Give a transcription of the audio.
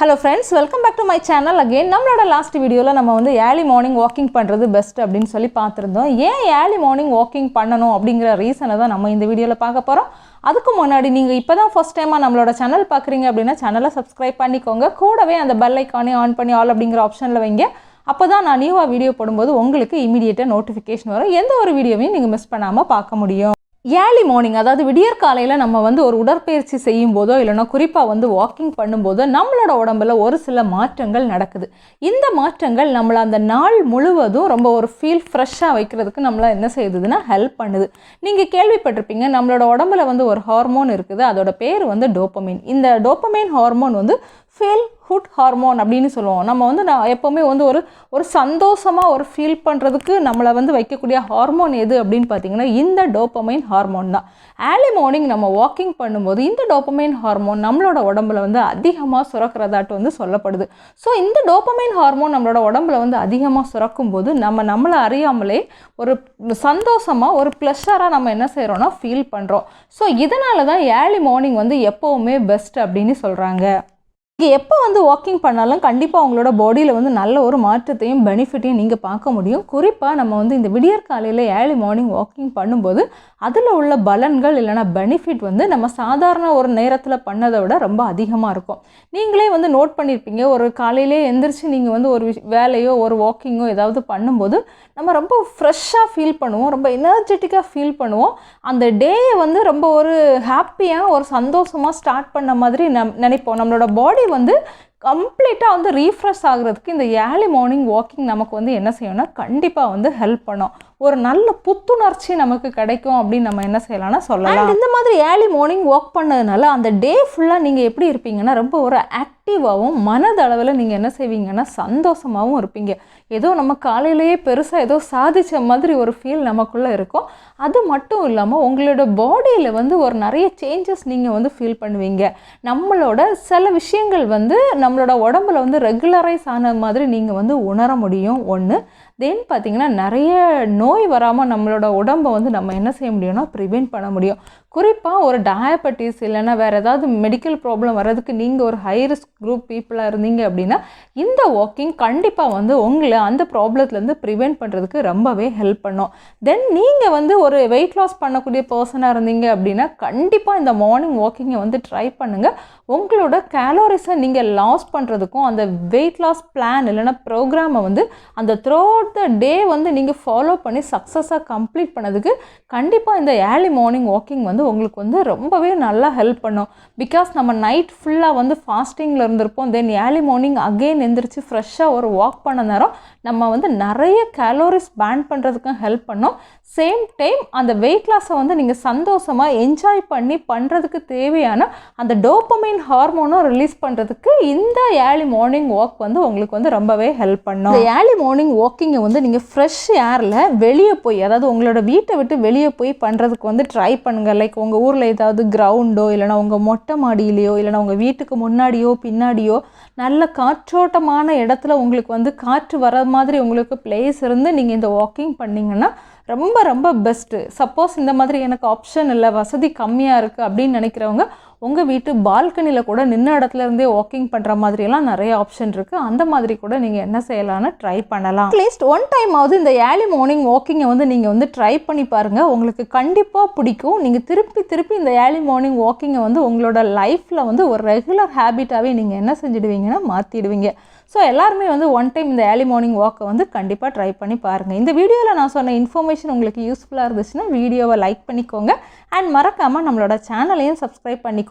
Hello friends, welcome back to my channel again. நம்மளோட last வீடியோல நம்ம வந்து early morning walking பண்றது பெஸ்ட் அப்படினு சொல்லி பார்த்திருந்தோம். ஏன் early morning walking பண்ணனும் அப்படிங்கற ரீசனை தான் நம்ம இந்த வீடியோல பார்க்க போறோம். அதுக்கு முன்னாடி நீங்க இப்பதான் ஃபர்ஸ்ட் டைமா நம்மளோட சேனல் பார்க்கறீங்க அப்படினா சேனலை சப்ஸ்கிரைப் பண்ணிக்கோங்க. கூடவே அந்த பெல் ஐகானை ஆன் பண்ணி ஆல் அப்படிங்கற ஆப்ஷன்ல வைங்க. அப்பதான் நான் நியூவா வீடியோ போடும்போது உங்களுக்கு இமிடியேட்டா நோட்டிஃபிகேஷன் வரும். எந்த ஒரு வீடியோவையும் நீங்க மிஸ் பண்ணாம பார்க்க முடியும். ஏர்லி மார்னிங் அதாவது விடியற் காலையில் நம்ம வந்து ஒரு உடற்பயிற்சி செய்யும் போதோ இல்லைனா குறிப்பாக வந்து வாக்கிங் பண்ணும்போதோ நம்மளோட உடம்புல ஒரு சில மாற்றங்கள் நடக்குது. இந்த மாற்றங்கள் நம்மளை அந்த நாள் முழுவதும் ரொம்ப ஒரு ஃபீல் ஃப்ரெஷ்ஷாக வைக்கிறதுக்கு நம்மளை என்ன செய்யுதுன்னா ஹெல்ப் பண்ணுது. நீங்கள் கேள்விப்பட்டிருப்பீங்க, நம்மளோட உடம்புல வந்து ஒரு ஹார்மோன் இருக்குது, அதோட பேர் வந்து டோபமைன். இந்த டோபமைன் ஹார்மோன் வந்து ஃபீல் குட் ஹார்மோன் அப்படின்னு சொல்லுவோம். நம்ம வந்து எப்போவுமே வந்து ஒரு சந்தோஷமாக ஒரு ஃபீல் பண்ணுறதுக்கு நம்மளை வந்து வைக்கக்கூடிய ஹார்மோன் எது அப்படின்னு பார்த்தீங்கன்னா இந்த டோபமைன் ஹார்மோன் தான். ஏர்லி மார்னிங் நம்ம வாக்கிங் பண்ணும்போது இந்த டோபமைன் ஹார்மோன் நம்மளோட உடம்புல வந்து அதிகமாக சுரக்கிறதாட்டு வந்து சொல்லப்படுது. ஸோ இந்த டோபமைன் ஹார்மோன் நம்மளோட உடம்புல வந்து அதிகமாக சுரக்கும் போது நம்மளை அறியாமலே ஒரு சந்தோஷமாக ஒரு ப்ளஷராக நம்ம என்ன செய்கிறோன்னா ஃபீல் பண்ணுறோம். ஸோ இதனால தான் ஏர்லி மார்னிங் வந்து எப்போவுமே பெஸ்ட் அப்படின்னு சொல்கிறாங்க. இங்கே எப்போ வந்து வாக்கிங் பண்ணாலும் கண்டிப்பாக உங்களோட பாடியில் வந்து நல்ல ஒரு மாற்றத்தையும் பெனிஃபிட்டையும் நீங்கள் பார்க்க முடியும். குறிப்பாக நம்ம வந்து இந்த விடியற் காலையில் ஏர்லி மார்னிங் வாக்கிங் பண்ணும்போது அதில் உள்ள பலன்கள் இல்லைனா பெனிஃபிட் வந்து நம்ம சாதாரண ஒரு நேரத்தில் பண்ணதை விட ரொம்ப அதிகமாக இருக்கும். நீங்களே வந்து நோட் பண்ணியிருப்பீங்க, ஒரு காலையிலே எந்திரிச்சு நீங்கள் வந்து ஒரு வேலையோ ஒரு வாக்கிங்கோ ஏதாவது பண்ணும்போது நம்ம ரொம்ப ஃப்ரெஷ்ஷாக ஃபீல் பண்ணுவோம், ரொம்ப எனர்ஜெட்டிக்காக ஃபீல் பண்ணுவோம். அந்த டேயை வந்து ரொம்ப ஒரு ஹாப்பியாக ஒரு சந்தோஷமாக ஸ்டார்ட் பண்ண மாதிரி நினைப்போம். நம்மளோட பாடி வந்து கம்ப்ளீட்டாக வந்து ரீஃப்ரெஷ் ஆகுறதுக்கு இந்த ஏர்லி மார்னிங் வாக்கிங் நமக்கு வந்து என்ன செய்யணும்னா கண்டிப்பாக வந்து ஹெல்ப் பண்ணும். ஒரு நல்ல புத்துணர்ச்சி நமக்கு கிடைக்கும் அப்படின்னு நம்ம என்ன செய்யலாம்னா சொல்லலாம். இந்த மாதிரி ஏர்லி மார்னிங் வாக் பண்ணதுனால அந்த டே ஃபுல்லாக நீங்கள் எப்படி இருப்பீங்கன்னா ரொம்ப ஒரு ஆக்டிவாகவும் மனதளவில் நீங்கள் என்ன செய்வீங்கன்னா சந்தோஷமாகவும் இருப்பீங்க. ஏதோ நம்ம காலையிலேயே பெருசாக ஏதோ சாதித்த மாதிரி ஒரு ஃபீல் நமக்குள்ளே இருக்கும். அது மட்டும் இல்லாமல் உங்களோட பாடியில் வந்து ஒரு நிறைய சேஞ்சஸ் நீங்கள் வந்து ஃபீல் பண்ணுவீங்க. நம்மளோட சில விஷயங்கள் வந்து நம்மளோட உடம்புல வந்து ரெகுலரைஸ் ஆன மாதிரி நீங்கள் வந்து உணர முடியும். ஒன்று தென் பார்த்திங்கன்னா நிறைய நோய் வராமல் நம்மளோட உடம்பை வந்து நம்ம என்ன செய்ய முடியும்னா ப்ரிவென்ட் பண்ண முடியும். குறிப்பாக ஒரு டயபெட்டிஸ் இல்லைன்னா வேறு ஏதாவது மெடிக்கல் ப்ராப்ளம் வர்றதுக்கு நீங்கள் ஒரு ஹை ரிஸ்க் குரூப் பீப்புளாக இருந்தீங்க அப்படின்னா இந்த வாக்கிங் கண்டிப்பாக வந்து உங்களை அந்த ப்ராப்ளத்துலேருந்து ப்ரிவென்ட் பண்ணுறதுக்கு ரொம்பவே ஹெல்ப் பண்ணும். தென் நீங்கள் வந்து ஒரு வெயிட் லாஸ் பண்ணக்கூடிய பர்சனாக இருந்தீங்க அப்படின்னா கண்டிப்பாக இந்த மார்னிங் வாக்கிங்கை வந்து ட்ரை பண்ணுங்கள். உங்களோட கேலோரிஸை நீங்கள் லாஸ் பண்ணுறதுக்கும் அந்த வெயிட் லாஸ் பிளான் இல்லைன்னா ப்ரோக்ராமை வந்து அந்த த்ரூ அவுட் த டே வந்து நீங்கள் ஃபாலோ பண்ணி சக்ஸஸாக கம்ப்ளீட் பண்ணதுக்கு கண்டிப்பாக இந்த ஏர்லி மார்னிங் வாக்கிங் வந்து உங்களுக்கு வந்து ரொம்பவே நல்லா ஹெல்ப் பண்ணும். பிகாஸ் நம்ம நைட் ஃபுல்லாக வந்து ஃபாஸ்டிங்கில் இருந்திருப்போம். தென் ஏர்லி மார்னிங் அகெயின் எந்திரிச்சு ஃப்ரெஷ்ஷாக ஒரு வாக் பண்ண நேரம் நம்ம வந்து நிறைய கேலோரிஸ் பேர்ன் பண்ணுறதுக்கும் ஹெல்ப் பண்ணும். சேம் டைம் அந்த வெயிட் லாஸை வந்து நீங்கள் சந்தோஷமாக என்ஜாய் பண்ணி பண்ணுறதுக்கு தேவையான அந்த டோபமைன் ஹார்மோனும் ரிலீஸ் பண்ணுறதுக்கு இந்த ஏர்லி மார்னிங் வாக் வந்து உங்களுக்கு வந்து ரொம்பவே ஹெல்ப் பண்ணும். இந்த ஏர்லி மார்னிங் வாக்கிங்கை வந்து நீங்கள் ஃப்ரெஷ் ஏரில் வெளியே போய் அதாவது உங்களோட வீட்டை விட்டு வெளியே போய் பண்ணுறதுக்கு வந்து ட்ரை பண்ணுங்கள். லைக் உங்கள் ஊரில் ஏதாவது கிரவுண்டோ இல்லைனா உங்கள் மொட்டை மாடியிலையோ இல்லைனா உங்கள் வீட்டுக்கு முன்னாடியோ பின்னாடியோ நல்ல காற்றோட்டமான இடத்துல உங்களுக்கு வந்து காற்று வர மாதிரி உங்களுக்கு பிளேஸ் இருந்து நீங்கள் இந்த வாக்கிங் பண்ணிங்கன்னா ரொம்ப ரொம்ப பெஸ்ட்டு. சப்போஸ் இந்த மாதிரி எனக்கு ஆப்ஷன் இல்லை, வசதி கம்மியாக இருக்குது அப்படின்னு நினைக்கிறவங்க உங்கள் வீட்டு பால்கனியில் கூட நின்ன இடத்துல இருந்தே வாக்கிங் பண்ணுற மாதிரியெல்லாம் நிறைய ஆப்ஷன் இருக்குது. அந்த மாதிரி கூட நீங்கள் என்ன செய்யலாம்னு ட்ரை பண்ணலாம். அட்லீஸ்ட் ஒன் டைம் ஆகுது இந்த ஏர்லி மார்னிங் வாக்கிங்கை வந்து நீங்கள் வந்து ட்ரை பண்ணி பாருங்கள், உங்களுக்கு கண்டிப்பாக பிடிக்கும். நீங்கள் திருப்பி இந்த ஏர்லி மார்னிங் வாக்கிங்கை வந்து உங்களோட லைஃப்பில் வந்து ஒரு ரெகுலர் ஹேபிட்டாகவே நீங்கள் என்ன செஞ்சுடுவீங்கன்னா மாற்றிடுவீங்க. ஸோ எல்லாருமே வந்து ஒன் டைம் இந்த ஏர்லி மார்னிங் வாக்கை வந்து கண்டிப்பாக ட்ரை பண்ணி பாருங்கள். இந்த வீடியோவில் நான் சொன்ன இன்ஃபர்மேஷன் உங்களுக்கு யூஸ்ஃபுல்லாக இருந்துச்சுன்னா வீடியோவை லைக் பண்ணிக்கோங்க. அண்ட் மறக்காமல் நம்மளோட சேனலையும் சப்ஸ்கிரைப் பண்ணிக்கோங்க.